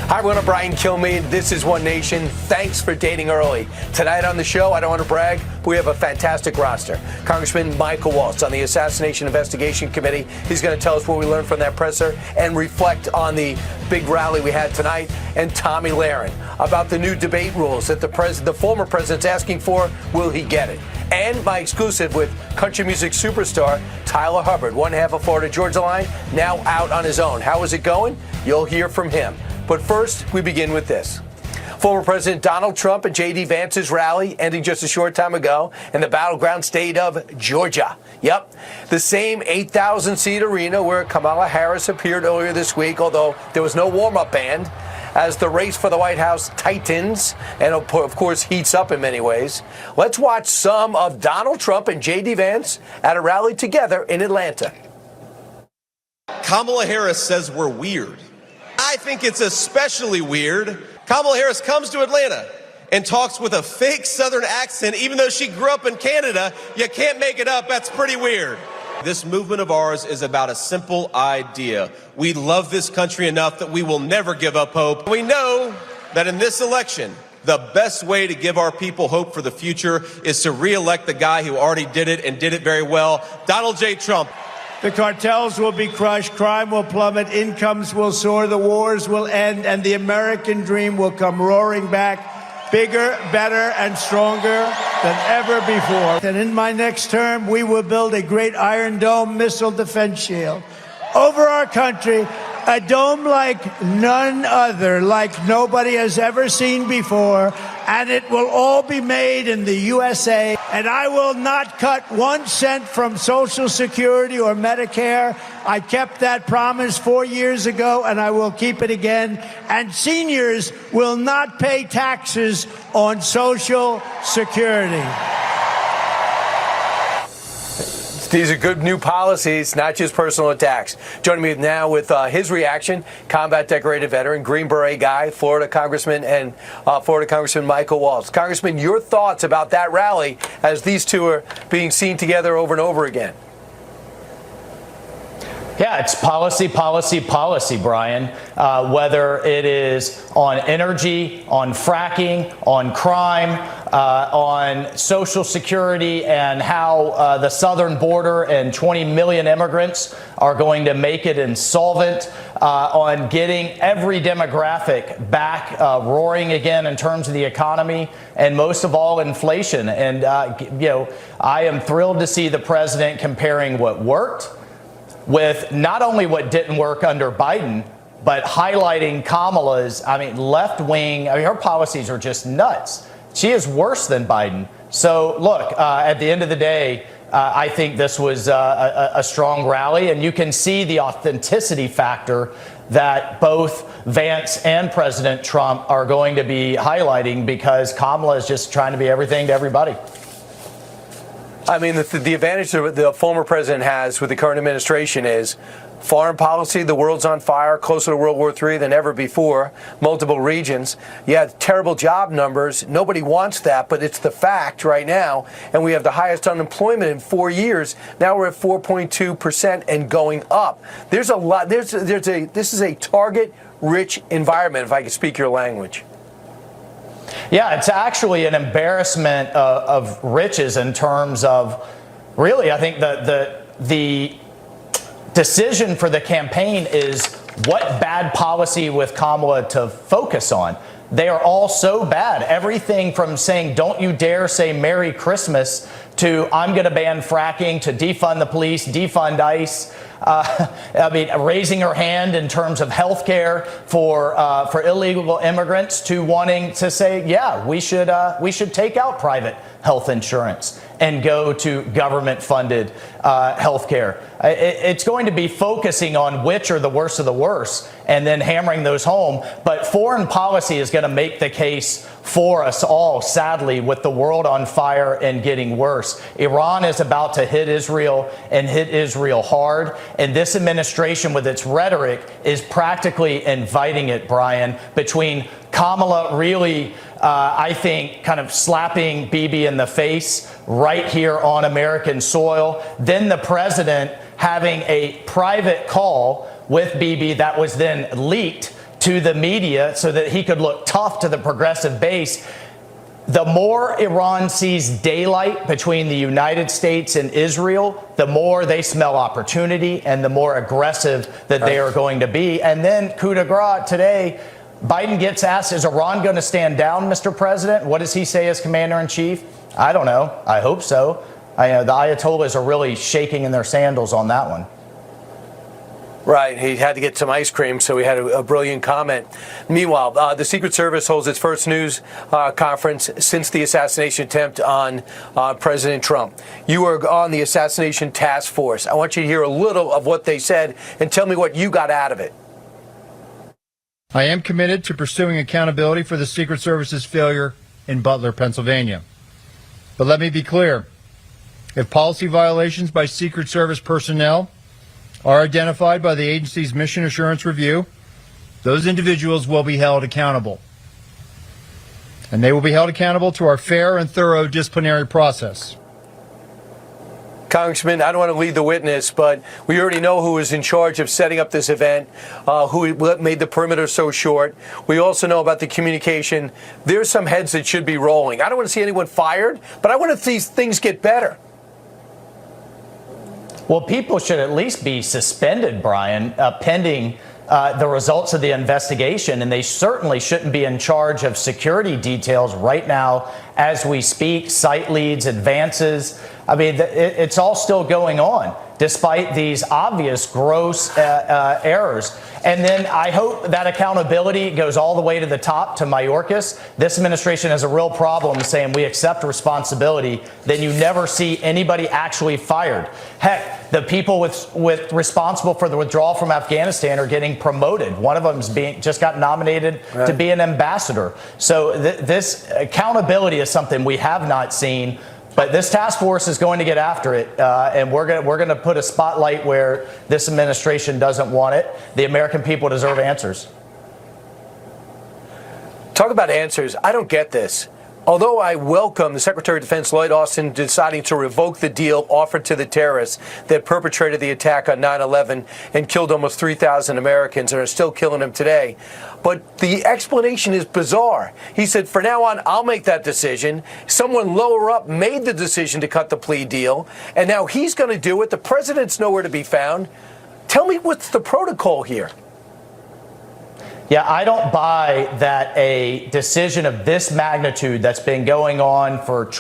Hi, everyone. I'm Brian Kilmeade. This is One Nation. Thanks for dating early. Tonight on the show, I don't want to brag, but we have a fantastic roster. Congressman Michael Waltz on the Assassination Investigation Committee. He's going to tell us what we learned from that presser and reflect on the big rally we had tonight. And Tommy Lahren about the new debate rules that the former president's asking for. Will he get it? And my exclusive with country music superstar Tyler Hubbard, one half of Florida Georgia Line, now out on his own. How is it going? You'll hear from him. But first, we begin with this. Former President Donald Trump and J.D. Vance's rally ending just a short time ago in the battleground state of Georgia. Yep, the same 8,000-seat arena where Kamala Harris appeared earlier this week, although there was no warm-up band, as the race for the White House tightens and, of course, heats up in many ways. Let's watch some of Donald Trump and J.D. Vance at a rally together in Atlanta. Kamala Harris says we're weird. I think it's especially weird. Kamala Harris comes to Atlanta and talks with a fake Southern accent, even though she grew up in Canada. You can't make it up. That's pretty weird. This movement of ours is about a simple idea. We love this country enough that we will never give up hope. We know that in this election, the best way to give our people hope for the future is to re-elect the guy who already did it and did it very well, Donald J. Trump. The cartels will be crushed, crime will plummet, incomes will soar, the wars will end, and the American dream will come roaring back, bigger, better, and stronger than ever before. And in my next term, we will build a great Iron Dome missile defense shield over our country, a dome like none other, like nobody has ever seen before, and it will all be made in the USA. And I will not cut 1 cent from Social Security or Medicare. I kept that promise 4 years ago, and I will keep it again. And seniors will not pay taxes on Social Security. These are good new policies, not just personal attacks. Joining me now with his reaction, combat decorated veteran, Green Beret guy, Florida Congressman Michael Waltz. Congressman, your thoughts about that rally as these two are being seen together over and over again? Yeah, it's policy, Brian. Whether it is on energy, on fracking, on crime, on Social Security, and how the southern border and 20 million immigrants are going to make it insolvent, on getting every demographic back roaring again in terms of the economy, and most of all, inflation. And, I am thrilled to see the president comparing what worked with not only what didn't work under Biden, but highlighting Kamala's, left wing. Her policies are just nuts. She is worse than Biden. So look, at the end of the day, I think this was a strong rally, and you can see the authenticity factor that both Vance and President Trump are going to be highlighting, because Kamala is just trying to be everything to everybody. The advantage that the former president has with the current administration is foreign policy. The world's on fire, closer to World War III than ever before, multiple regions. You have terrible job numbers. Nobody wants that, but it's the fact right now. And we have the highest unemployment in 4 years. Now we're at 4.2% and going up. There's a lot. This is a target-rich environment, if I can speak your language. Yeah, it's actually an embarrassment of riches in terms of, really, I think the decision for the campaign is what bad policy with Kamala to focus on. They are all so bad. Everything from saying, don't you dare say Merry Christmas, to I'm going to ban fracking, to defund the police, defund ICE. Raising her hand in terms of health care for illegal immigrants, to wanting to say, yeah, we should take out private health insurance and go to government-funded health care. It's going to be focusing on which are the worst of the worst and then hammering those home. But foreign policy is going to make the case for us all, sadly, with the world on fire and getting worse. Iran is about to hit Israel and hit Israel hard. And this administration, with its rhetoric, is practically inviting it, Brian, between Kamala really, I think, kind of slapping Bibi in the face right here on American soil. Then the president having a private call with Bibi that was then leaked to the media so that he could look tough to the progressive base. The more Iran sees daylight between the United States and Israel, the more they smell opportunity and the more aggressive that they are going to be. And then coup de grace today, Biden gets asked, is Iran going to stand down, Mr. President? What does he say as commander-in-chief? I don't know. I hope so. The Ayatollahs are really shaking in their sandals on that one. Right. He had to get some ice cream, so he had a brilliant comment. Meanwhile, the Secret Service holds its first news conference since the assassination attempt on President Trump. You were on the assassination task force. I want you to hear a little of what they said and tell me what you got out of it. I am committed to pursuing accountability for the Secret Service's failure in Butler, Pennsylvania. But let me be clear. If policy violations by Secret Service personnel are identified by the agency's Mission Assurance Review, those individuals will be held accountable. And they will be held accountable to our fair and thorough disciplinary process. Congressman, I don't want to lead the witness, but we already know who was in charge of setting up this event, who made the perimeter so short. We also know about the communication. There's some heads that should be rolling. I don't want to see anyone fired, but I want to see things get better. Well, people should at least be suspended, Brian, pending the results of the investigation, and they certainly shouldn't be in charge of security details right now as we speak, site leads, advances. I mean, it's all still going on, despite these obvious gross errors. And then I hope that accountability goes all the way to the top, to Mayorkas. This administration has a real problem saying we accept responsibility, then you never see anybody actually fired. Heck, the people with responsible for the withdrawal from Afghanistan are getting promoted. One of them just got nominated to be an ambassador. So this accountability is something we have not seen. But this task force is going to get after it, and we're going to put a spotlight where this administration doesn't want it. The American people deserve answers. Talk about answers. I don't get this. Although I welcome the Secretary of Defense Lloyd Austin deciding to revoke the deal offered to the terrorists that perpetrated the attack on 9/11 and killed almost 3,000 Americans and are still killing them today. But the explanation is bizarre. He said, for now on, I'll make that decision. Someone lower up made the decision to cut the plea deal, and now he's going to do it. The president's nowhere to be found. Tell me what's the protocol here? Yeah, I don't buy that a decision of this magnitude that's been going on for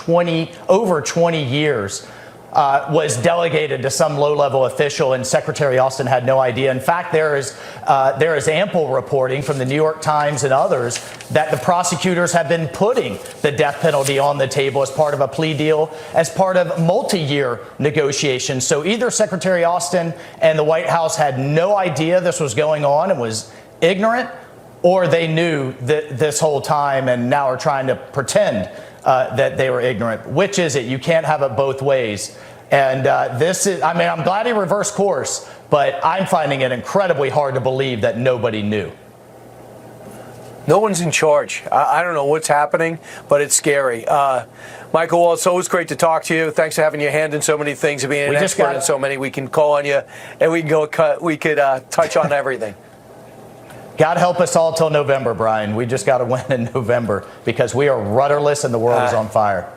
over 20 years was delegated to some low-level official, and Secretary Austin had no idea. In fact, there is ample reporting from the New York Times and others that the prosecutors have been putting the death penalty on the table as part of a plea deal, as part of multi-year negotiations. So either Secretary Austin and the White House had no idea this was going on and was ignorant, or they knew that this whole time and now are trying to pretend that they were ignorant. Which is it? You can't have it both ways. And I'm glad he reversed course, but I'm finding it incredibly hard to believe that nobody knew. No one's in charge. I don't know what's happening, but it's scary. Michael Wall, it's always great to talk to you. Thanks for having your hand in so many things and being an expert in so many. We can call on you, and we could touch on everything. God help us all till November, Brian. We just got to win in November because we are rudderless and the world is on fire.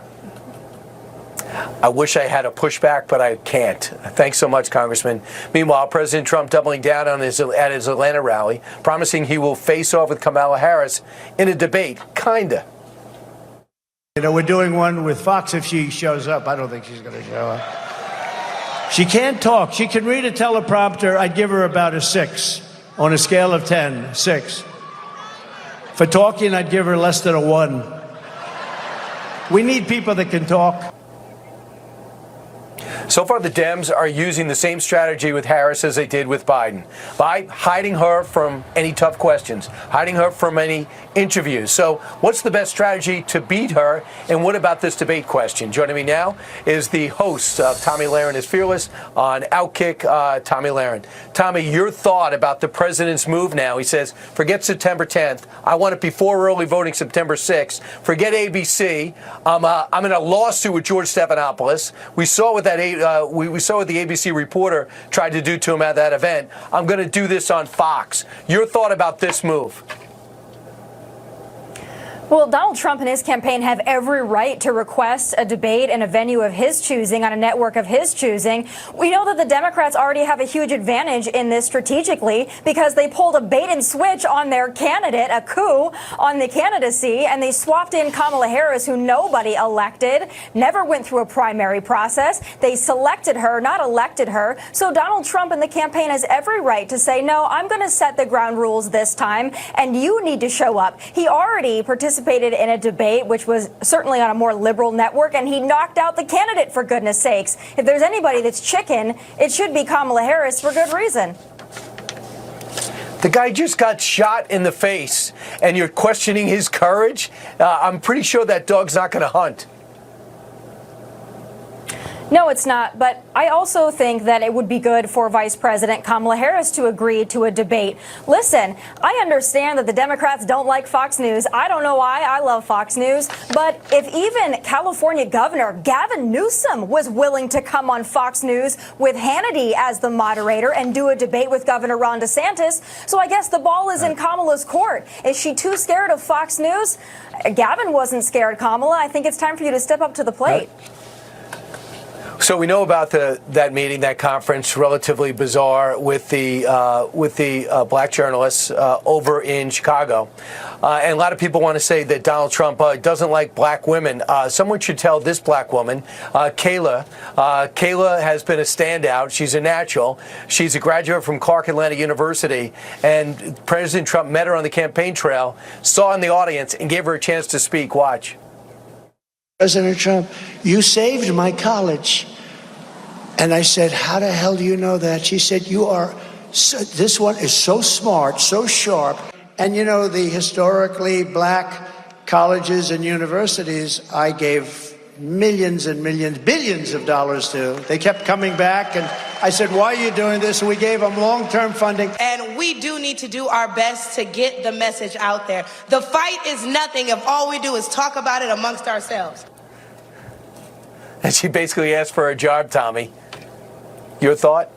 I wish I had a pushback, but I can't. Thanks so much, Congressman. Meanwhile, President Trump doubling down on at his Atlanta rally, promising he will face off with Kamala Harris in a debate. Kinda. You know, we're doing one with Fox. If she shows up, I don't think she's going to show up. She can't talk. She can read a teleprompter. I'd give her about a 6. On a scale of 10, 6. For talking, I'd give her less than a 1. We need people that can talk. So far, the Dems are using the same strategy with Harris as they did with Biden, by hiding her from any tough questions, hiding her from any interviews. So what's the best strategy to beat her? And what about this debate question? Joining me now is the host of Tommy Lahren is Fearless on Outkick, Tommy Lahren. Tommy, your thought about the president's move now. He says, forget September 10th. I want it before early voting September 6th. Forget ABC. I'm in a lawsuit with George Stephanopoulos. We saw what that we saw what the ABC reporter tried to do to him at that event. I'm going to do this on Fox. Your thought about this move? Well, Donald Trump and his campaign have every right to request a debate in a venue of his choosing on a network of his choosing. We know that the Democrats already have a huge advantage in this strategically because they pulled a bait and switch on their candidate, a coup on the candidacy, and they swapped in Kamala Harris, who nobody elected, never went through a primary process. They selected her, not elected her. So Donald Trump and the campaign has every right to say, no, I'm going to set the ground rules this time, and you need to show up. He already participated in a debate, which was certainly on a more liberal network, and he knocked out the candidate, for goodness sakes. If there's anybody that's chicken, it should be Kamala Harris for good reason. The guy just got shot in the face, and you're questioning his courage? I'm pretty sure that dog's not going to hunt. No, it's not. But I also think that it would be good for Vice President Kamala Harris to agree to a debate. Listen, I understand that the Democrats don't like Fox News. I don't know why. I love Fox News. But if even California Governor Gavin Newsom was willing to come on Fox News with Hannity as the moderator and do a debate with Governor Ron DeSantis, so I guess the ball is in Kamala's court. Is she too scared of Fox News? Gavin wasn't scared, Kamala. I think it's time for you to step up to the plate. So we know about that meeting, that conference, relatively bizarre with the black journalists over in Chicago, and a lot of people want to say that Donald Trump doesn't like black women. Someone should tell this black woman, Kayla. Kayla has been a standout. She's a natural. She's a graduate from Clark Atlanta University, and President Trump met her on the campaign trail, saw her in the audience, and gave her a chance to speak. Watch. President Trump, you saved my college. And I said, how the hell do you know that? She said, this one is so smart, so sharp. And you know, the historically black colleges and universities, I gave millions and millions, billions of dollars to. They kept coming back, and I said, why are you doing this? And we gave them long-term funding. And we do need to do our best to get the message out there. The fight is nothing if all we do is talk about it amongst ourselves. And she basically asked for a job, Tommy. Your thought?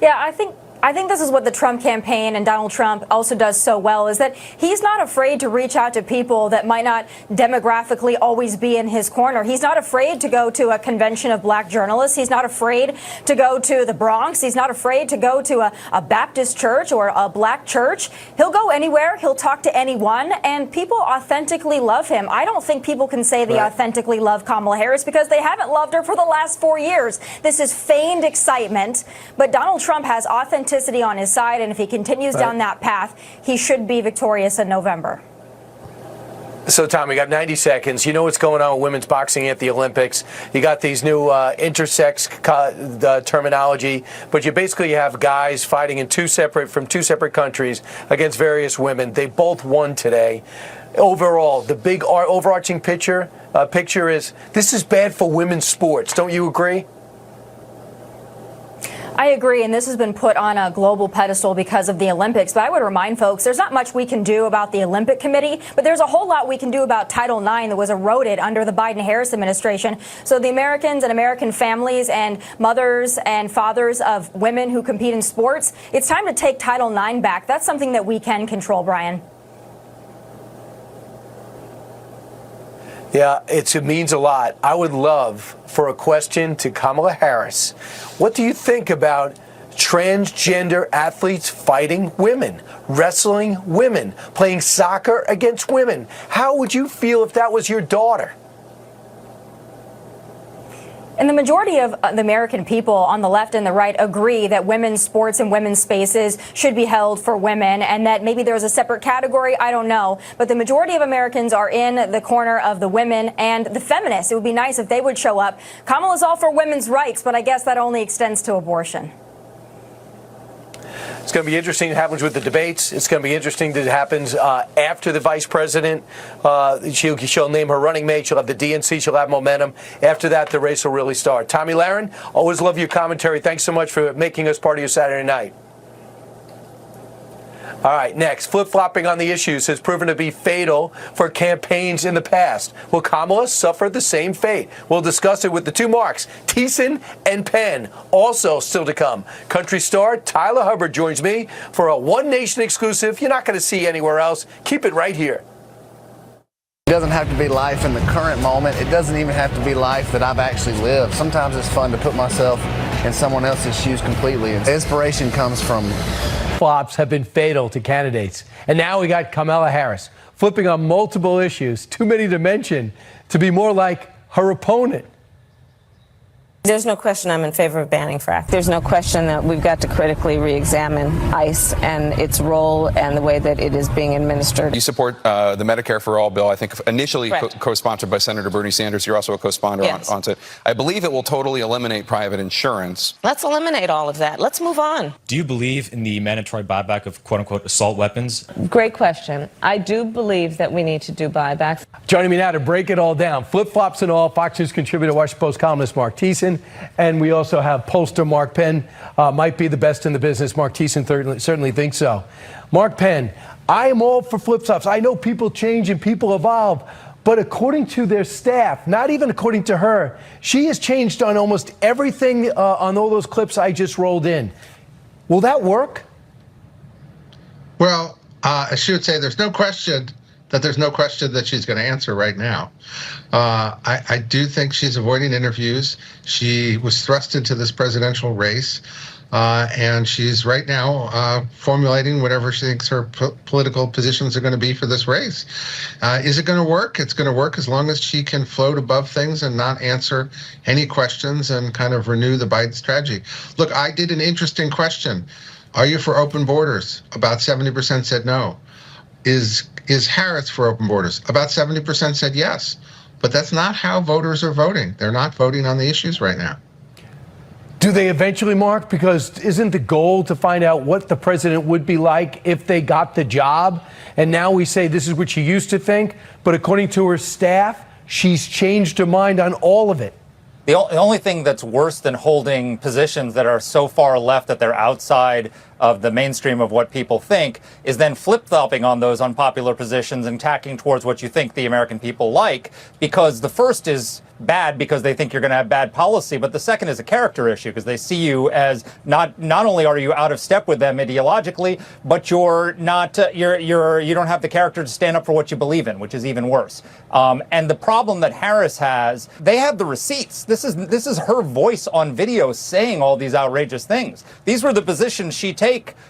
Yeah, I think this is what the Trump campaign and Donald Trump also does so well, is that he's not afraid to reach out to people that might not demographically always be in his corner. He's not afraid to go to a convention of black journalists. He's not afraid to go to the Bronx. He's not afraid to go to a Baptist church or a black church. He'll go anywhere. He'll talk to anyone, and people authentically love him. I don't think people can say they authentically love Kamala Harris because they haven't loved her for the last 4 years. This is feigned excitement, but Donald Trump has authenticity on his side, and if he continues down that path, he should be victorious in November. So, Tom, we got 90 seconds. You know what's going on with women's boxing at the Olympics. You got these new intersex terminology, but you basically have guys fighting in from two separate countries against various women. They both won today. Overall, the big overarching picture is this is bad for women's sports. Don't you agree? I agree, and this has been put on a global pedestal because of the Olympics. But I would remind folks, there's not much we can do about the Olympic Committee, but there's a whole lot we can do about Title IX that was eroded under the Biden-Harris administration. So the Americans and American families and mothers and fathers of women who compete in sports, it's time to take Title IX back. That's something that we can control, Brian. Yeah, it means a lot. I would love for a question to Kamala Harris. What do you think about transgender athletes fighting women, wrestling women, playing soccer against women? How would you feel if that was your daughter? And the majority of the American people on the left and the right agree that women's sports and women's spaces should be held for women, and that maybe there's a separate category. I don't know. But the majority of Americans are in the corner of the women and the feminists. It would be nice if they would show up. Kamala's all for women's rights, but I guess that only extends to abortion. It's going to be interesting what happens with the debates. It's going to be interesting that happens after the vice president. She'll name her running mate. She'll have the DNC. She'll have momentum. After that, the race will really start. Tommy Lahren, always love your commentary. Thanks so much for making us part of your Saturday night. All right, next, flip-flopping on the issues has proven to be fatal for campaigns in the past. Will Kamala suffer the same fate? We'll discuss it with the two Marks, Thiessen and Penn. Also still to come, country star Tyler Hubbard joins me for a One Nation exclusive you're not going to see anywhere else. Keep it right here. It doesn't have to be life in the current moment. It doesn't even have to be life that I've actually lived. Sometimes it's fun to put myself in someone else's shoes completely. Inspiration comes from Flops have been fatal to candidates. And now we got Kamala Harris flipping on multiple issues, too many to mention, to be more like her opponent. There's no question I'm in favor of banning fracking. There's no question that we've got to critically re-examine ICE and its role and the way that it is being administered. You support the Medicare for All bill, I think initially co-sponsored by Senator Bernie Sanders. You're also a co-sponsor on it. I believe it will totally eliminate private insurance. Let's eliminate all of that. Let's move on. Do you believe in the mandatory buyback of quote-unquote assault weapons? Great question. I do believe that we need to do buybacks. Joining me now to break it all down, flip-flops and all, Fox News contributor, Washington Post columnist Mark Thiessen, and we also have pollster Mark Penn, might be the best in the business. Mark Thiessen certainly thinks so. Mark Penn, I am all for flip-flops. I know people change and people evolve, but according to their staff, not even according to her, she has changed on almost everything on all those clips I just rolled in. Will that work? Well, she would say there's no question that she's going to answer right now. I do think she's avoiding interviews. She was thrust into this presidential race, and she's right now formulating whatever she thinks her political positions are going to be for this race. Is it going to work? It's going to work as long as she can float above things and not answer any questions and kind of renew the Biden strategy. Look, I did an interesting question. Are you for open borders? About 70% said no. Is Harris for open borders? About 70% said yes. But that's not how voters are voting. They're not voting on the issues right now. Do they eventually, Mark? Because isn't the goal to find out what the president would be like if they got the job? And now we say this is what she used to think. But according to her staff, she's changed her mind on all of it. The only thing that's worse than holding positions that are so far left that they're outside of the mainstream of what people think is then flip-flopping on those unpopular positions and tacking towards what you think the American people like, because the first is bad because they think you're going to have bad policy, but the second is a character issue because they see you as not only are you out of step with them ideologically, but you're not you don't have the character to stand up for what you believe in, which is even worse. And the problem that Harris has, they have the receipts. This is her voice on video saying all these outrageous things. These were the positions she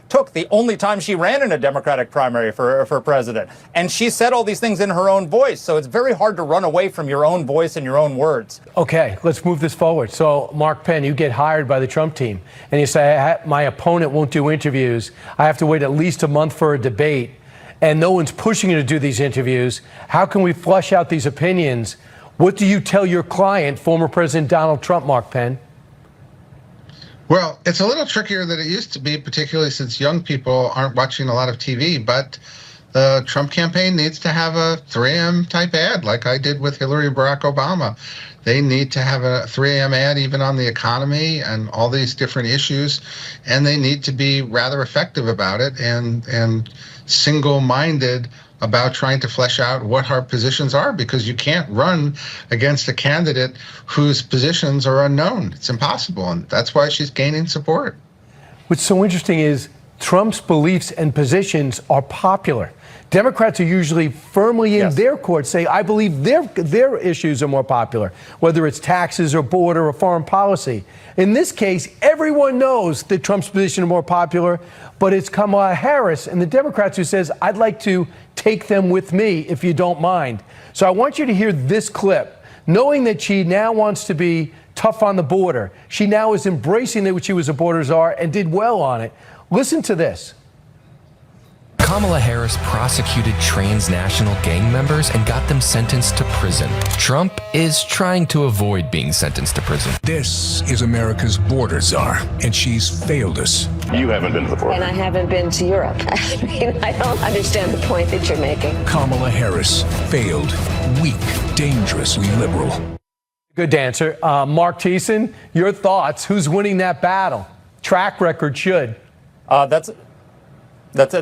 took the only time she ran in a Democratic primary for president. And she said all these things in her own voice. So it's very hard to run away from your own voice and your own words. Okay, let's move this forward. So, Mark Penn, you get hired by the Trump team and you say, my opponent won't do interviews. I have to wait at least a month for a debate. And no one's pushing you to do these interviews. How can we flush out these opinions? What do you tell your client, former President Donald Trump, Mark Penn? Well, it's a little trickier than it used to be, particularly since young people aren't watching a lot of TV. But the Trump campaign needs to have a 3 a.m. type ad like I did with Hillary and Barack Obama. They need to have a 3 a.m. ad even on the economy and all these different issues. And they need to be rather effective about it and single-minded about trying to flesh out what our positions are, because you can't run against a candidate whose positions are unknown. It's impossible, and that's why she's gaining support. What's so interesting is Trump's beliefs and positions are popular. Democrats are usually firmly in their court say, I believe their issues are more popular, whether it's taxes or border or foreign policy. In this case, everyone knows that Trump's position is more popular, but it's Kamala Harris and the Democrats who says, I'd like to take them with me if you don't mind. So I want you to hear this clip, knowing that she now wants to be tough on the border. She now is embracing what she was a border czar and did well on it. Listen to this. Kamala Harris prosecuted transnational gang members and got them sentenced to prison. Trump is trying to avoid being sentenced to prison. This is America's border czar, and she's failed us. You haven't been to the border. And I haven't been to Europe. I mean, I don't understand the point that you're making. Kamala Harris, failed, weak, dangerously liberal. Good dancer. Mark Thiessen, your thoughts. Who's winning that battle? Track record should. That's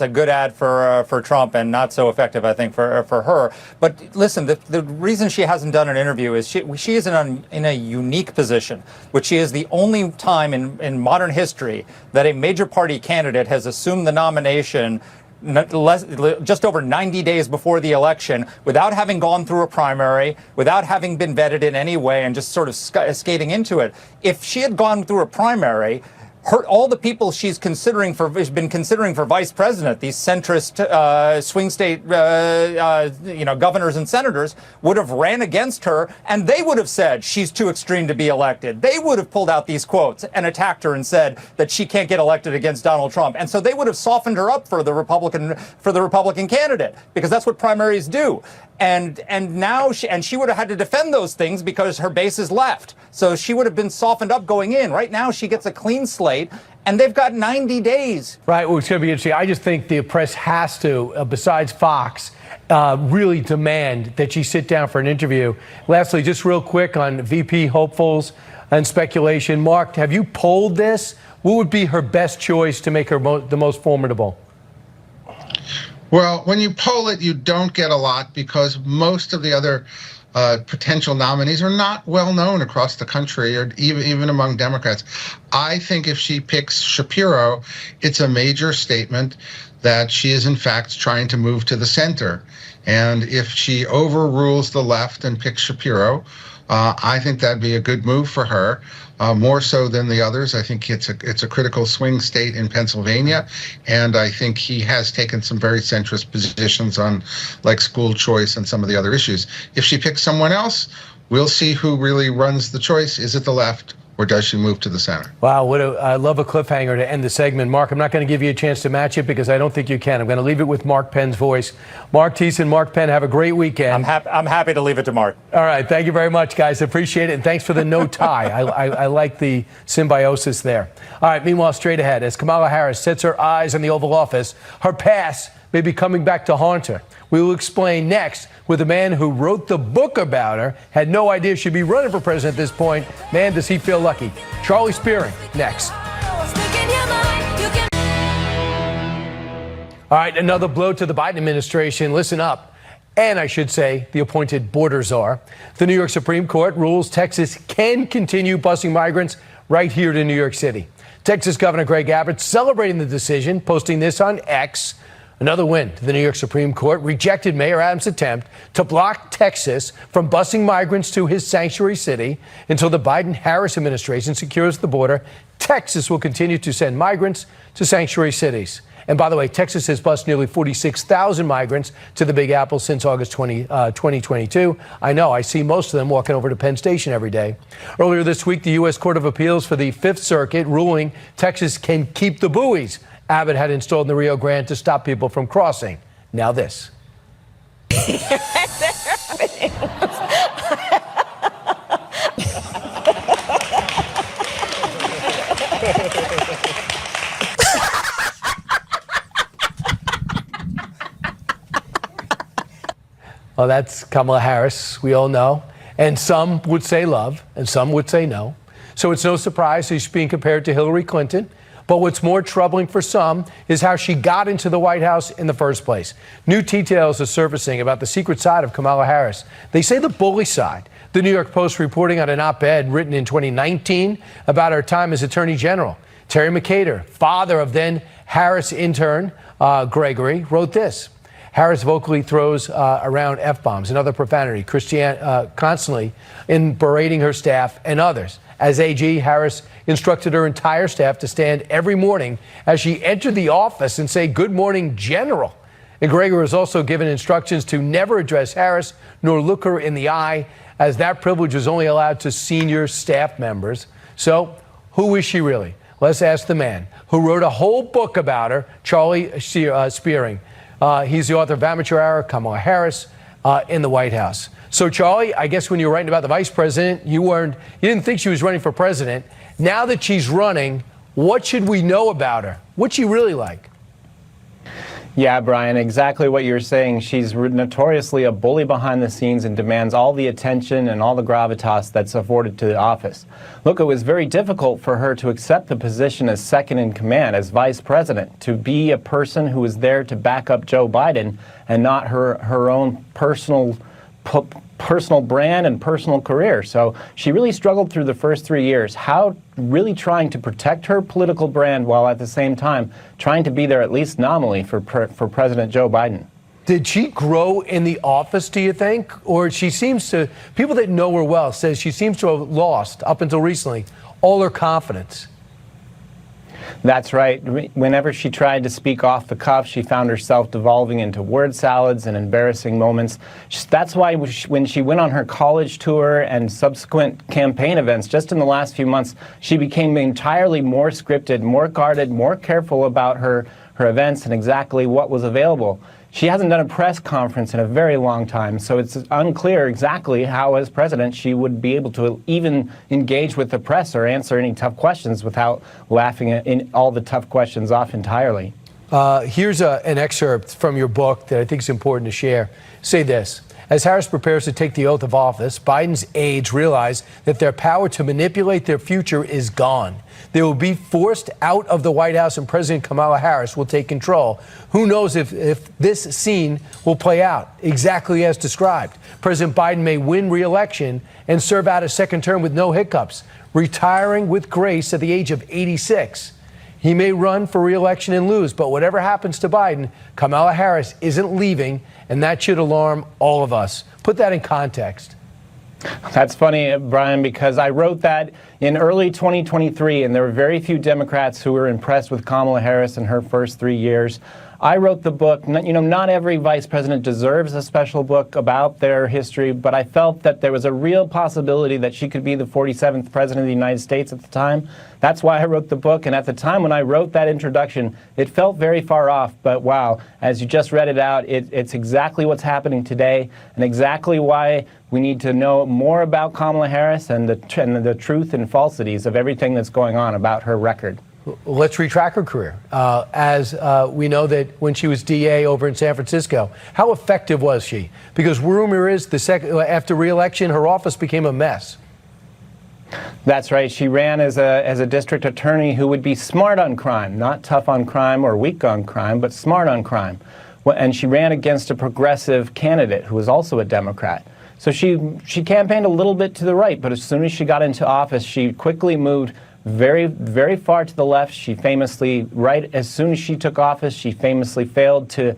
a good ad for Trump, and not so effective, I think, for her. But listen, the reason she hasn't done an interview is she is in a unique position, which she is the only time in modern history that a major party candidate has assumed the nomination just over 90 days before the election, without having gone through a primary, without having been vetted in any way, and just sort of skating into it. If she had gone through a primary, all the people she's been considering for vice president, these centrist swing state governors and senators, would have ran against her, and they would have said she's too extreme to be elected. They would have pulled out these quotes and attacked her and said that she can't get elected against Donald Trump. And so they would have softened her up for the Republican candidate, because that's what primaries do. And now she would have had to defend those things because her base is left. So she would have been softened up going in. Right now, she gets a clean slate, and they've got 90 days. Right. Well, it's going to be interesting. I just think the press has to, besides Fox, really demand that she sit down for an interview. Lastly, just real quick on VP hopefuls and speculation. Mark, have you polled this? What would be her best choice to make her the most formidable? Well, when you poll it, you don't get a lot, because most of the other potential nominees are not well known across the country, or even among Democrats. I think if she picks Shapiro, it's a major statement that she is in fact trying to move to the center. And if she overrules the left and picks Shapiro, I think that'd be a good move for her. More so than the others. I think it's a critical swing state in Pennsylvania, and I think he has taken some very centrist positions on, like, school choice and some of the other issues. If she picks someone else, we'll see who really runs the choice. Is it the left, or does she move to the center? Wow, I love a cliffhanger to end the segment. Mark, I'm not going to give you a chance to match it because I don't think you can. I'm going to leave it with Mark Penn's voice. Mark Thiessen, Mark Penn, have a great weekend. I'm happy to leave it to Mark. All right, thank you very much, guys. Appreciate it, and thanks for the no tie. I like the symbiosis there. All right, meanwhile, straight ahead, as Kamala Harris sets her eyes on the Oval Office, her past may be coming back to haunt her. We will explain next with a man who wrote the book about her, had no idea she'd be running for president at this point. Man, does he feel lucky. Charlie Spearing, next. All right, another blow to the Biden administration. Listen up. And I should say, the appointed border czar. The New York Supreme Court rules Texas can continue busing migrants right here to New York City. Texas Governor Greg Abbott celebrating the decision, posting this on X. Another win. The New York Supreme Court rejected Mayor Adams' attempt to block Texas from busing migrants to his sanctuary city. Until the Biden-Harris administration secures the border, Texas will continue to send migrants to sanctuary cities. And by the way, Texas has bused nearly 46,000 migrants to the Big Apple since August 2022. I know, I see most of them walking over to Penn Station every day. Earlier this week, the U.S. Court of Appeals for the Fifth Circuit ruling Texas can keep the buoys Abbott had installed in the Rio Grande to stop people from crossing. Now this. Well, that's Kamala Harris, we all know. And some would say love, and some would say no. So it's no surprise she's being compared to Hillary Clinton. But what's more troubling for some is how she got into the White House in the first place. New details are surfacing about the secret side of Kamala Harris. They say the bully side. The New York Post reporting on an op-ed written in 2019 about her time as Attorney General. Terry McCater, father of then Harris intern Gregory, wrote this. Harris vocally throws around F-bombs and other profanity constantly in berating her staff and others. As AG, Harris instructed her entire staff to stand every morning as she entered the office and say, "Good morning, General." And Gregory was also given instructions to never address Harris nor look her in the eye, as that privilege was only allowed to senior staff members. So who is she really? Let's ask the man who wrote a whole book about her, Charlie Spearing. He's the author of Amateur Hour, Kamala Harris in the White House. So, Charlie, I guess when you were writing about the vice president, you didn't think she was running for president. Now that she's running, what should we know about her? What's she really like? Yeah, Brian, exactly what you're saying. She's notoriously a bully behind the scenes and demands all the attention and all the gravitas that's afforded to the office. Look, it was very difficult for her to accept the position as second in command, as vice president, to be a person who was there to back up Joe Biden and not her own personal brand and personal career. So she really struggled through the first 3 years, really trying to protect her political brand while at the same time trying to be there at least nominally for President Joe Biden. Did she grow in the office, do you think? Or she seems to, people that know her well says she seems to have lost, up until recently, all her confidence. That's right. Whenever she tried to speak off the cuff, she found herself devolving into word salads and embarrassing moments. That's why when she went on her college tour and subsequent campaign events, just in the last few months, she became entirely more scripted, more guarded, more careful about her events and exactly what was available. She hasn't done a press conference in a very long time, so it's unclear exactly how, as president, she would be able to even engage with the press or answer any tough questions without laughing in all the tough questions off entirely. Here's an excerpt from your book that I think is important to share. Say this: as Harris prepares to take the oath of office, Biden's aides realize that their power to manipulate their future is gone. They will be forced out of the White House and President Kamala Harris will take control. Who knows if this scene will play out exactly as described. President Biden may win re-election and serve out a second term with no hiccups, retiring with grace at the age of 86. He may run for re-election and lose, but whatever happens to Biden, Kamala Harris isn't leaving, and that should alarm all of us. Put that in context. That's funny, Brian, because I wrote that in early 2023, and there were very few Democrats who were impressed with Kamala Harris in her first 3 years. I wrote the book. Not every vice president deserves a special book about their history, but I felt that there was a real possibility that she could be the 47th president of the United States at the time. That's why I wrote the book. And at the time when I wrote that introduction, it felt very far off. But wow, as you just read it out, it's exactly what's happening today and exactly why we need to know more about Kamala Harris and the truth and falsities of everything that's going on about her record. Let's retrack her career. As we know that when she was DA over in San Francisco, how effective was she? Because rumor is after re-election, her office became a mess. That's right. She ran as a district attorney who would be smart on crime, not tough on crime or weak on crime, but smart on crime. And she ran against a progressive candidate who was also a Democrat. So she campaigned a little bit to the right, but as soon as she got into office, she quickly moved very, very far to the left. She famously, right as soon as she took office, she famously failed to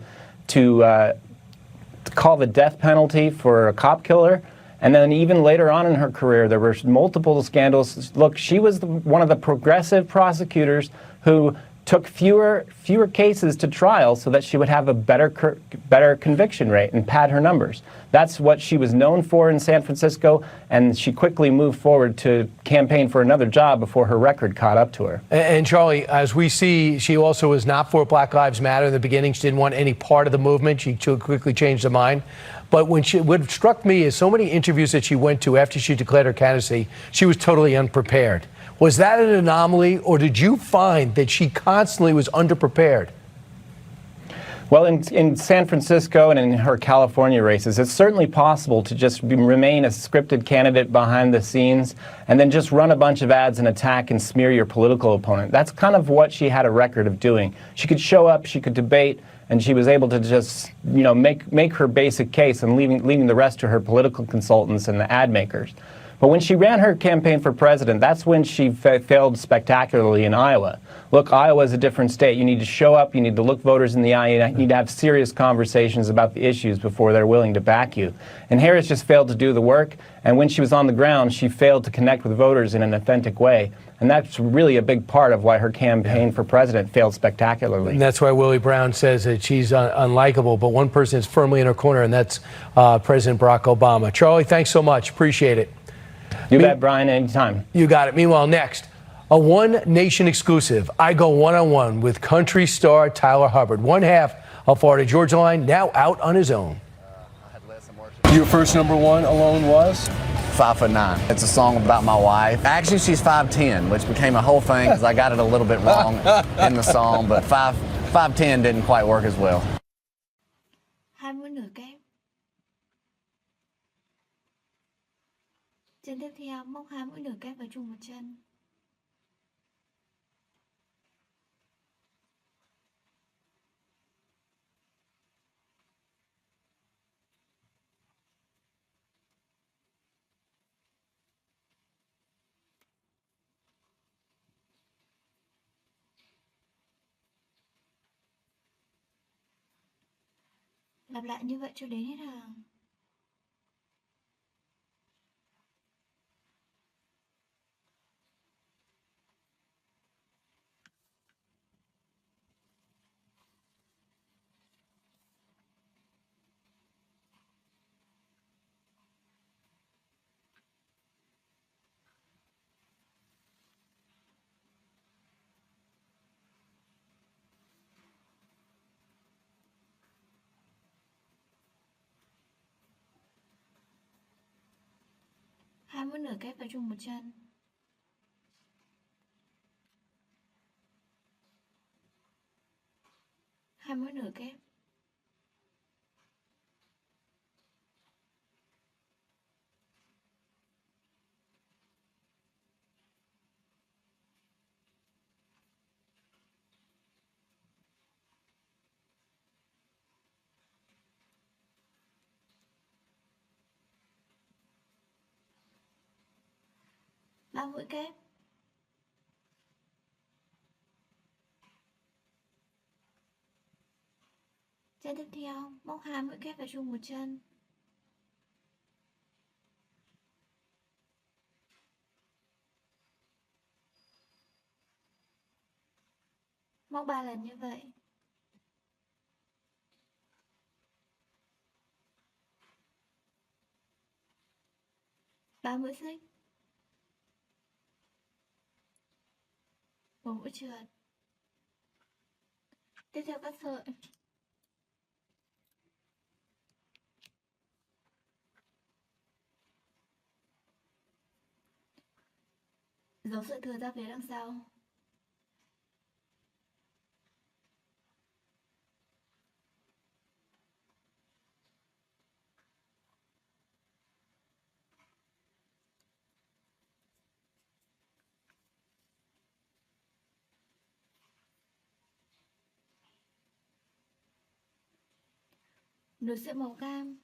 call the death penalty for a cop killer. And then even later on in her career, there were multiple scandals. Look, she was one of the progressive prosecutors who took fewer cases to trial so that she would have a better conviction rate and pad her numbers. That's what she was known for in San Francisco, and she quickly moved forward to campaign for another job before her record caught up to her. And Charlie, as we see, she also was not for Black Lives Matter in the beginning. She didn't want any part of the movement. She quickly changed her mind. But what struck me is so many interviews that she went to after she declared her candidacy, she was totally unprepared. Was that an anomaly, or did you find that she constantly was underprepared? Well, in San Francisco and in her California races, it's certainly possible to just remain a scripted candidate behind the scenes and then just run a bunch of ads and attack and smear your political opponent. That's kind of what she had a record of doing. She could show up, she could debate, and she was able to just, make her basic case and leaving the rest to her political consultants and the ad makers. But when she ran her campaign for president, that's when she failed spectacularly in Iowa. Look, Iowa is a different state. You need to show up, you need to look voters in the eye, you need to have serious conversations about the issues before they're willing to back you. And Harris just failed to do the work, and when she was on the ground, she failed to connect with voters in an authentic way. And that's really a big part of why her campaign for president failed spectacularly. And that's why Willie Brown says that she's unlikable, but one person is firmly in her corner, and that's President Barack Obama. Charlie, thanks so much. Appreciate it. You bet, Brian, anytime. You got it. Meanwhile, next, a One Nation exclusive. I go one-on-one with country star Tyler Hubbard, one half of Florida Georgia Line, now out on his own. Your first number one alone was? 5'9". It's a song about my wife. Actually, she's 5'10", which became a whole thing because I got it a little bit wrong in the song, but 5'10", 5'10" didn't quite work as well. 2 mũi nửa kép. Chân tiếp theo, móc 2 mũi nửa kép vào chung một chân. Lặp lại như vậy cho đến hết hàng. Hai mũi nửa kép vào chung một chân. Hai mũi nửa kép. Ba mũi kép. Chân tiếp theo, móc 2 mũi kép vào chung một chân. Móc 3 lần như vậy. Ba mũi xích. Một mũi trượt. Tiếp theo cắt sợi. Giấu sợi thừa ra phía đằng sau. Nối sợi màu cam.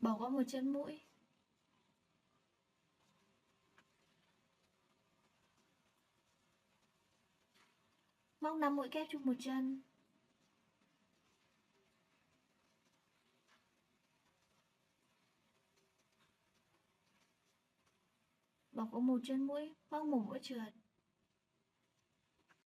Bỏ qua một chân mũi. Móc 5 mũi kép chung một chân. Bỏ qua một chân mũi, móc một mũi trượt.